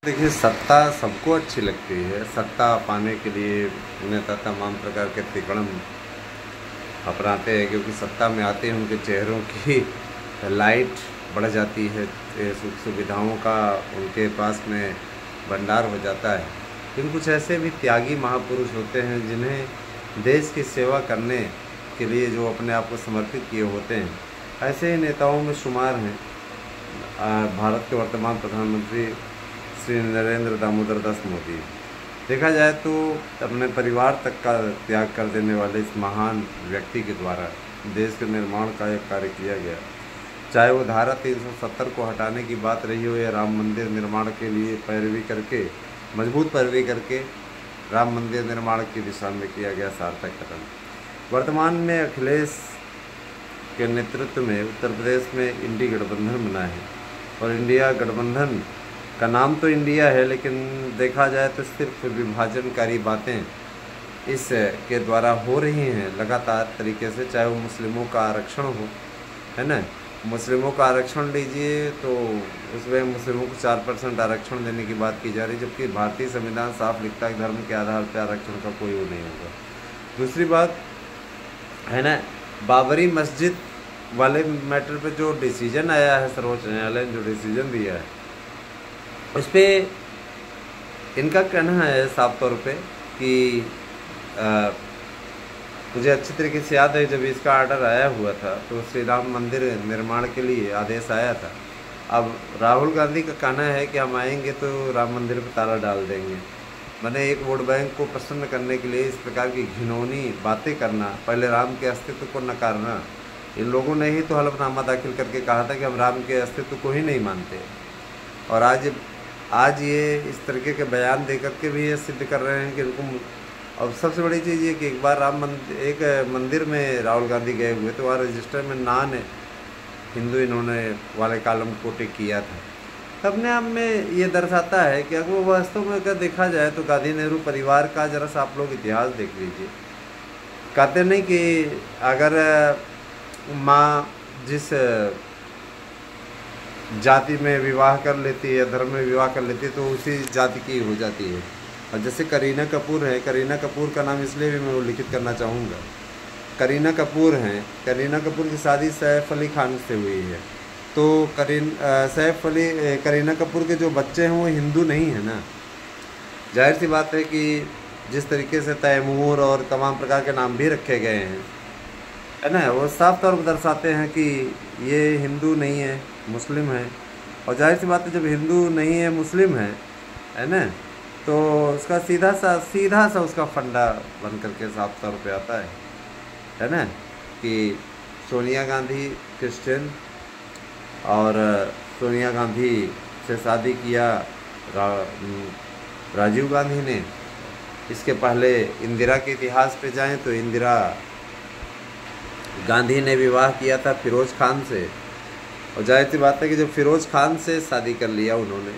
देखिए, सत्ता सबको अच्छी लगती है। सत्ता पाने के लिए नेता तमाम प्रकार के तिकड़म अपनाते हैं, क्योंकि सत्ता में आते हैं उनके चेहरों की लाइट बढ़ जाती है, सुख सुविधाओं का उनके पास में भंडार हो जाता है। लेकिन कुछ ऐसे भी त्यागी महापुरुष होते हैं जिन्हें देश की सेवा करने के लिए जो अपने आप को समर्पित किए होते हैं, ऐसे ही नेताओं में शुमार हैं भारत के वर्तमान प्रधानमंत्री श्री नरेंद्र दामोदर दास मोदी। देखा जाए तो अपने परिवार तक का त्याग कर देने वाले इस महान व्यक्ति के द्वारा देश के निर्माण का एक कार्य किया गया। चाहे वो धारा 370 को हटाने की बात रही हो या राम मंदिर निर्माण के लिए मजबूत पैरवी करके राम मंदिर निर्माण की दिशा में किया गया सार्थक कदम। वर्तमान में अखिलेश के नेतृत्व में उत्तर प्रदेश में इंडी गठबंधन बना है, और इंडिया गठबंधन का नाम तो इंडिया है, लेकिन देखा जाए तो सिर्फ विभाजनकारी बातें इस के द्वारा हो रही हैं लगातार तरीके से। चाहे वो मुस्लिमों का आरक्षण हो, है ना, मुस्लिमों का आरक्षण लीजिए तो उसमें मुस्लिमों को 4% आरक्षण देने की बात की जा रही, जबकि भारतीय संविधान साफ लिखता है धर्म के आधार पर आरक्षण का कोई वो नहीं होगा। दूसरी बात है ना, बाबरी मस्जिद वाले मैटर पे जो डिसीजन आया है, सर्वोच्च न्यायालय ने जो डिसीजन दिया है, उस पर इनका कहना है साफ तौर पे कि मुझे अच्छी तरीके से याद है जब इसका आर्डर आया हुआ था तो श्री राम मंदिर निर्माण के लिए आदेश आया था। अब राहुल गांधी का कहना है कि हम आएंगे तो राम मंदिर पर ताला डाल देंगे। मैंने एक वोट बैंक को प्रसन्न करने के लिए इस प्रकार की घिनौनी बातें करना, पहले राम के अस्तित्व को नकारना, इन लोगों ने ही तो हलफनामा दाखिल करके कहा था कि हम राम के अस्तित्व को ही नहीं मानते, और आज ये इस तरीके के बयान दे करके भी ये सिद्ध कर रहे हैं कि उनको। और सबसे बड़ी चीज़ ये कि एक बार एक मंदिर में राहुल गांधी गए हुए तो वहाँ रजिस्टर में नान हिंदू इन्होंने वाले कालम को टिक किया था। अपने आप में ये दर्शाता है कि अगर वास्तव में अगर देखा जाए तो गांधी नेहरू परिवार का जरा सा आप लोग इतिहास देख लीजिए। कहते नहीं कि अगर माँ जिस जाति में विवाह कर लेती है, धर्म में विवाह कर लेती है, तो उसी जाति की हो जाती है। और जैसे करीना कपूर है, करीना कपूर का नाम इसलिए भी मैं उल्लिखित करना चाहूँगा, करीना कपूर हैं, करीना कपूर की शादी सैफ अली खान से हुई है, तो करीना कपूर के जो बच्चे हैं वो हिंदू नहीं है ना। जाहिर सी बात है कि जिस तरीके से तैमूर और तमाम प्रकार के नाम भी रखे गए हैं, है ना, वो साफ तौर पर दर्शाते हैं कि ये हिंदू नहीं है, मुस्लिम है। और जाहिर सी बात है जब हिंदू नहीं है, मुस्लिम है ना, तो उसका सीधा सा उसका फंडा बन करके साफ तौर पे आता है ना, कि सोनिया गांधी क्रिश्चियन, और सोनिया गांधी से शादी किया राजीव गांधी ने। इसके पहले इंदिरा के इतिहास पे जाएं तो इंदिरा गांधी ने विवाह किया था फिरोज खान से, और जाहिर सी बात है कि जब फिरोज खान से शादी कर लिया उन्होंने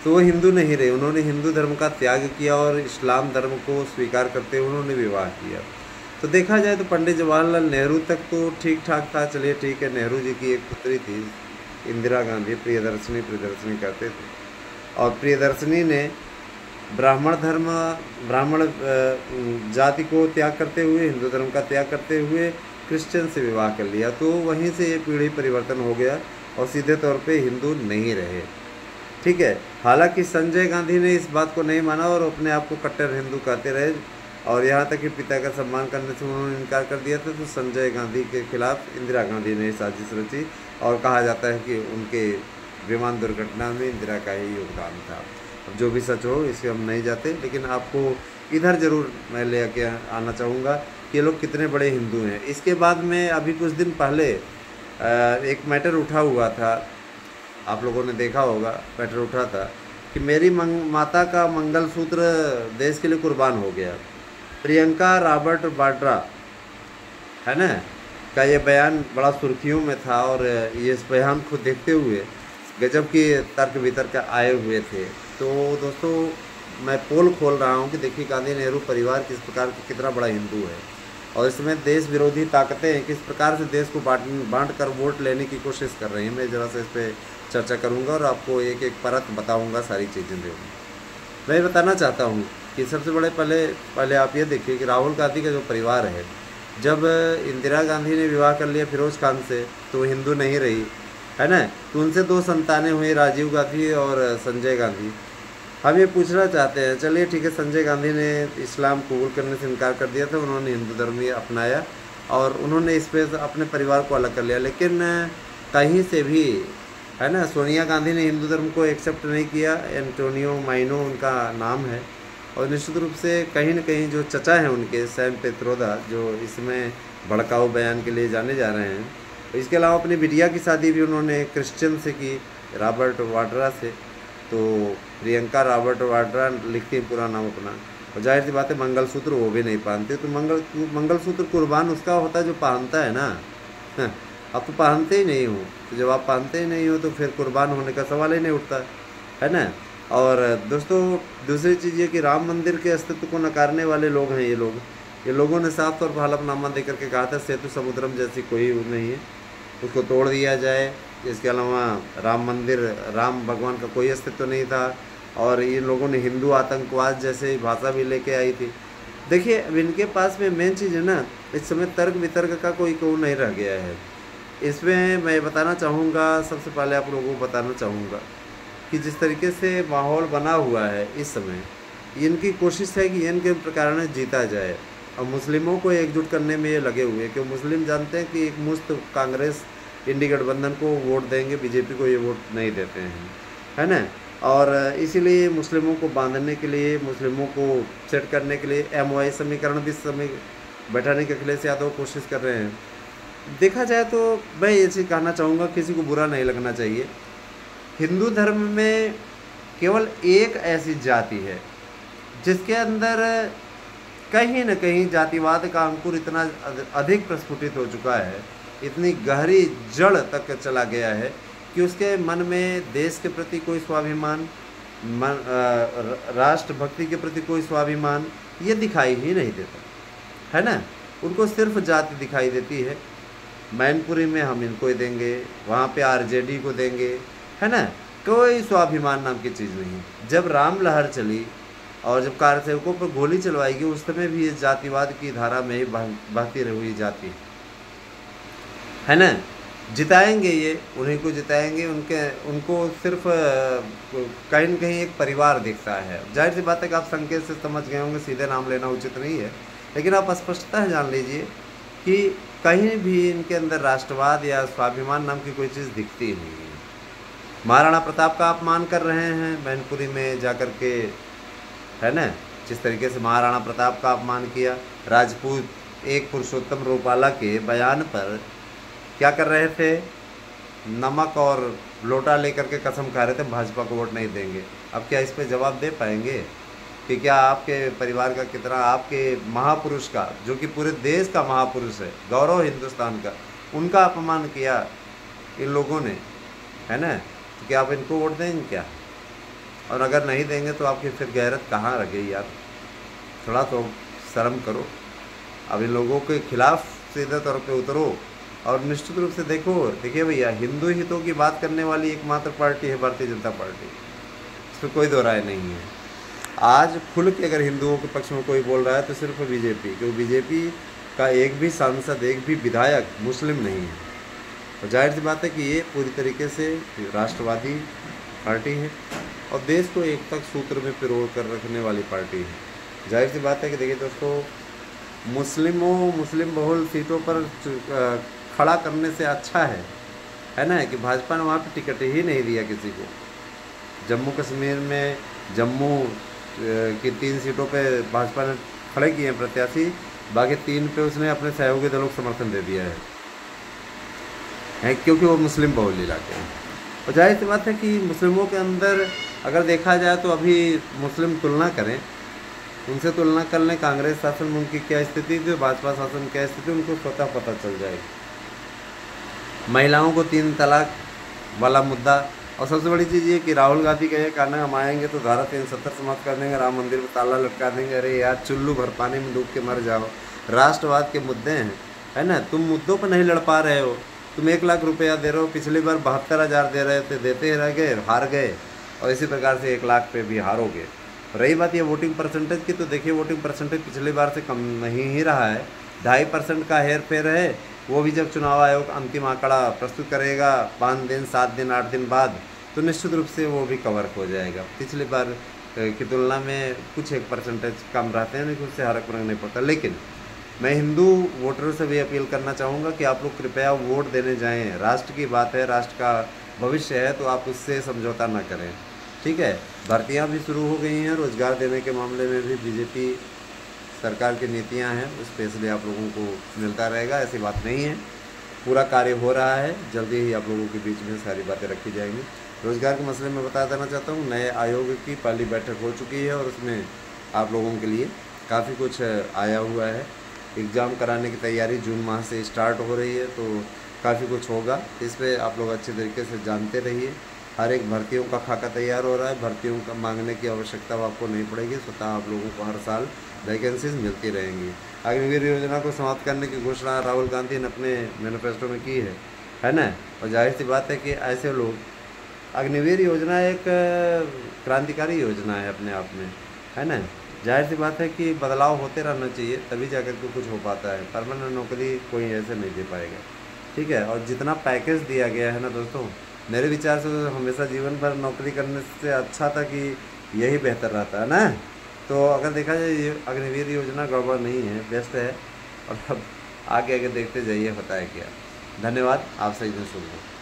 तो वो हिंदू नहीं रहे, उन्होंने हिंदू धर्म का त्याग किया और इस्लाम धर्म को स्वीकार करते हुए उन्होंने विवाह किया। तो देखा जाए तो पंडित जवाहरलाल नेहरू तक तो ठीक ठाक था। चलिए ठीक है, नेहरू जी की एक पुत्री थी इंदिरा गांधी, प्रियदर्शनी कहते थे, और प्रियदर्शनी ने ब्राह्मण जाति को त्याग करते हुए, हिंदू धर्म का त्याग करते हुए क्रिश्चियन से विवाह कर लिया। तो वहीं से ये पीढ़ी परिवर्तन हो गया और सीधे तौर पे हिंदू नहीं रहे। ठीक है, हालांकि संजय गांधी ने इस बात को नहीं माना और अपने आप को कट्टर हिंदू कहते रहे, और यहाँ तक कि पिता का सम्मान करने से उन्होंने इनकार कर दिया था। तो संजय गांधी के खिलाफ इंदिरा गांधी ने साजिश रची, और कहा जाता है कि उनके विमान दुर्घटना में इंदिरा का ही योगदान था। अब जो भी सच हो इससे हम नहीं जाते, लेकिन आपको इधर ज़रूर मैं ले आके आना चाहूँगा कि ये लोग कितने बड़े हिंदू हैं। इसके बाद में अभी कुछ दिन पहले एक मैटर उठा हुआ था, आप लोगों ने देखा होगा, मैटर उठा था कि मेरी माता का मंगलसूत्र देश के लिए कुर्बान हो गया। प्रियंका रॉबर्ट वाड्रा, है ना, का ये बयान बड़ा सुर्खियों में था, और ये इस बयान को देखते हुए गजब के तर्क वितर्क आए हुए थे। तो दोस्तों मैं पोल खोल रहा हूँ कि देखिए गांधी नेहरू परिवार किस प्रकार कितना बड़ा हिंदू है, और इसमें देश विरोधी ताकतें किस प्रकार से देश को बांट कर वोट लेने की कोशिश कर रही हैं। मैं ज़रा सा इस पर चर्चा करूँगा और आपको एक एक परत बताऊँगा, सारी चीज़ें दूँगा। मैं बताना चाहता हूँ कि सबसे बड़े पहले आप ये देखिए कि राहुल गांधी का जो परिवार है, जब इंदिरा गांधी ने विवाह कर लिया फिरोज़ खान से तो हिंदू नहीं रही, है ना। तो उनसे 2 संतानें हुई, राजीव गांधी और संजय गांधी। हम ये पूछना चाहते हैं, चलिए ठीक है, संजय गांधी ने इस्लाम कबूल करने से इनकार कर दिया था, उन्होंने हिंदू धर्म ही अपनाया और उन्होंने इस पर अपने परिवार को अलग कर लिया। लेकिन कहीं से भी, है ना, सोनिया गांधी ने हिंदू धर्म को एक्सेप्ट नहीं किया। एंटोनियो माइनो उनका नाम है। और निश्चित रूप से कहीं न कहीं जो चचा हैं उनके, सैम पित्रोदा, जो इसमें भड़काऊ बयान के लिए जाने जा रहे हैं, तो इसके अलावा अपनी बिटिया की शादी भी उन्होंने क्रिश्चियन से की, रॉबर्ट वाड्रा से। तो प्रियंका रॉबर्ट वाड्रा लिखती हैं पूरा नाम अपना। और जाहिर सी बात है मंगलसूत्र वो भी नहीं पहनते। तो मंगलसूत्र कुर्बान उसका होता है जो पहनता है ना। आप तो पहनते ही नहीं हो, तो जब आप पहनते ही नहीं हो तो फिर कुर्बान होने का सवाल ही नहीं उठता, है ना। और दोस्तों, दूसरी चीज़ ये कि राम मंदिर के अस्तित्व को नकारने वाले लोग हैं ये लोगों ने साफ तौर पर हलफनामा दे करके कहा था सेतु समुद्रम जैसी कोई नहीं है, उसको तोड़ दिया जाए। इसके अलावा राम मंदिर, राम भगवान का कोई अस्तित्व नहीं था। और इन लोगों ने हिंदू आतंकवाद जैसे भाषा भी लेके आई थी। देखिए, अब इनके पास में मेन चीज़ है ना, इस समय तर्क वितर्क का कोई नहीं रह गया है। इसमें मैं बताना चाहूँगा, सबसे पहले आप लोगों को बताना चाहूँगा कि जिस तरीके से माहौल बना हुआ है इस समय, इनकी कोशिश है कि इनके प्रकार जीता जाए और मुस्लिमों को एकजुट करने में ये लगे हुए हैं। क्योंकि मुस्लिम जानते हैं कि एक मुश्त कांग्रेस इंडी गठबंधन को वोट देंगे, बीजेपी को ये वोट नहीं देते हैं, है ना। और इसीलिए मुस्लिमों को बांधने के लिए, मुस्लिमों को सेट करने के लिए MOI समीकरण भी बैठाने के अखिलेश यादव कोशिश कर रहे हैं। देखा जाए तो मैं ये चीज़ कहना चाहूँगा, किसी को बुरा नहीं लगना चाहिए। हिंदू धर्म में केवल एक ऐसी जाति है जिसके अंदर कहीं न कहीं जातिवाद का अंकुर इतना अधिक प्रस्फुटित हो चुका है, इतनी गहरी जड़ तक चला गया है कि उसके मन में देश के प्रति कोई स्वाभिमान, राष्ट्रभक्ति के प्रति कोई स्वाभिमान ये दिखाई ही नहीं देता, है ना। उनको सिर्फ जाति दिखाई देती है। मैनपुरी में हम इनको ही देंगे, वहाँ पे RJD को देंगे, है ना। कोई स्वाभिमान नाम की चीज़ नहीं। जब राम लहर चली और जब कारसेवकों पर गोली चलवाई गई, उस समय भी इस जातिवाद की धारा में ही बहती हुई जाती है ना। जिताएंगे ये, उन्हीं को जिताएंगे। उनको सिर्फ कहीं न कहीं एक परिवार दिखता है। जाहिर सी बात है कि आप संकेत से समझ गए होंगे, सीधे नाम लेना उचित नहीं है, लेकिन आप स्पष्टता जान लीजिए कि कहीं भी इनके अंदर राष्ट्रवाद या स्वाभिमान नाम की कोई चीज़ दिखती ही नहीं है। महाराणा प्रताप का अपमान कर रहे हैं मैनपुरी में जाकर के, है ना। जिस तरीके से महाराणा प्रताप का अपमान किया, राजपूत एक पुरुषोत्तम रूपाला के बयान पर क्या कर रहे थे, नमक और लोटा लेकर के कसम खा रहे थे भाजपा को वोट नहीं देंगे। अब क्या इस पर जवाब दे पाएंगे कि क्या आपके परिवार का कितना, आपके महापुरुष का, जो कि पूरे देश का महापुरुष है, गौरव हिंदुस्तान का, उनका अपमान किया इन लोगों ने, है ना। तो क्या आप इनको वोट देंगे क्या? और अगर नहीं देंगे तो आपकी फिर गैरत कहाँ रह गई यार? थोड़ा तो शर्म करो। अब इन लोगों के खिलाफ सीधे तौर पे उतरो और निश्चित रूप से देखिए भैया, हिंदू हितों की बात करने वाली एकमात्र पार्टी है भारतीय जनता पार्टी, इसमें कोई दो राय नहीं है। आज खुल के अगर हिंदुओं के पक्ष में कोई बोल रहा है तो सिर्फ बीजेपी, क्योंकि बीजेपी का एक भी सांसद, एक भी विधायक मुस्लिम नहीं है। और जाहिर सी बात है कि ये पूरी तरीके से राष्ट्रवादी पार्टी है और देश को एक तक सूत्र में पिरो कर रखने वाली पार्टी है। जाहिर सी बात है कि देखिए दोस्तों, मुस्लिम बहुल सीटों पर खड़ा करने से अच्छा है ना, कि भाजपा ने वहाँ पे टिकट ही नहीं दिया किसी को। जम्मू कश्मीर में जम्मू की 3 सीटों पे भाजपा ने खड़े किए हैं प्रत्याशी, बाकी 3 पे उसने अपने सहयोगी दलों को समर्थन दे दिया है क्योंकि वो मुस्लिम बहुल इलाके हैं। और जाहिर सी बात है कि मुस्लिमों के अंदर अगर देखा जाए तो अभी मुस्लिम तुलना करें, उनसे तुलना कर लें कांग्रेस शासन में उनकी क्या स्थिति थी, भाजपा शासन में क्या स्थिति, उनको स्वतः पता चल जाएगी। महिलाओं को 3 तलाक वाला मुद्दा, और सबसे बड़ी चीज़ ये कि राहुल गांधी का ये कहना, हम आएंगे तो धारा 370 समाप्त कर देंगे, राम मंदिर पर ताला लटका देंगे। अरे यार, चुल्लू भर पानी में डूब के मर जाओ। राष्ट्रवाद के मुद्दे हैं, है ना, तुम मुद्दों पर नहीं लड़ पा रहे हो, तुम 1 लाख रुपया दे रहे हो, पिछली बार 72,000 दे रहे थे, देते रह गए, हार गए, और इसी प्रकार से 1 लाख पे भी हारोगे। रही बात ये वोटिंग परसेंटेज की, तो देखिए वोटिंग परसेंटेज पिछली बार से कम नहीं ही रहा है, 2.5% का हेर फेर है। वो भी जब चुनाव आयोग अंतिम आंकड़ा प्रस्तुत करेगा 5 दिन 7 दिन 8 दिन बाद, तो निश्चित रूप से वो भी कवर हो जाएगा। पिछली बार की तुलना में कुछ 1% कम रहते हैं, लेकिन उससे फर्क नहीं पड़ता। लेकिन मैं हिंदू वोटरों से भी अपील करना चाहूँगा कि आप लोग कृपया वोट देने जाएं। राष्ट्र की बात है, राष्ट्र का भविष्य है, तो आप उससे समझौता ना करें, ठीक है। भर्तियां भी शुरू हो गई हैं, रोज़गार देने के मामले में भी बीजेपी सरकार की नीतियां हैं, उस पर इसलिए आप लोगों को मिलता रहेगा, ऐसी बात नहीं है। पूरा कार्य हो रहा है, जल्दी ही आप लोगों के बीच में सारी बातें रखी जाएंगी। रोज़गार के मसले में बता देना चाहता हूँ, नए आयोग की पहली बैठक हो चुकी है और उसमें आप लोगों के लिए काफ़ी कुछ आया हुआ है। एग्ज़ाम कराने की तैयारी जून माह से स्टार्ट हो रही है, तो काफ़ी कुछ होगा, इस पर आप लोग अच्छे तरीके से जानते रहिए। हर एक भर्तियों का खाका तैयार हो रहा है, भर्तियों का मांगने की आवश्यकता आपको नहीं पड़ेगी, स्वतः आप लोगों को हर साल वैकेंसीज मिलती रहेंगी। अग्निवीर योजना को समाप्त करने की घोषणा राहुल गांधी ने अपने मैनिफेस्टो में की है ना। और जाहिर सी बात है कि ऐसे लोग, अग्निवीर योजना एक क्रांतिकारी योजना है अपने आप में, है ना। जाहिर सी बात है कि बदलाव होते रहना चाहिए, तभी जाकर के कुछ हो पाता है। परमानेंट नौकरी कोई ऐसे नहीं दे पाएगा, ठीक है। और जितना पैकेज दिया गया है ना दोस्तों, मेरे विचार से तो हमेशा जीवन भर नौकरी करने से अच्छा था कि यही बेहतर रहता है ना। तो अगर देखा जाए ये अग्निवीर योजना गड़बड़ नहीं है, बेस्ट है। और अब आगे आगे देखते जाइए होता है क्या। धन्यवाद, आप सही दिन सुन लो।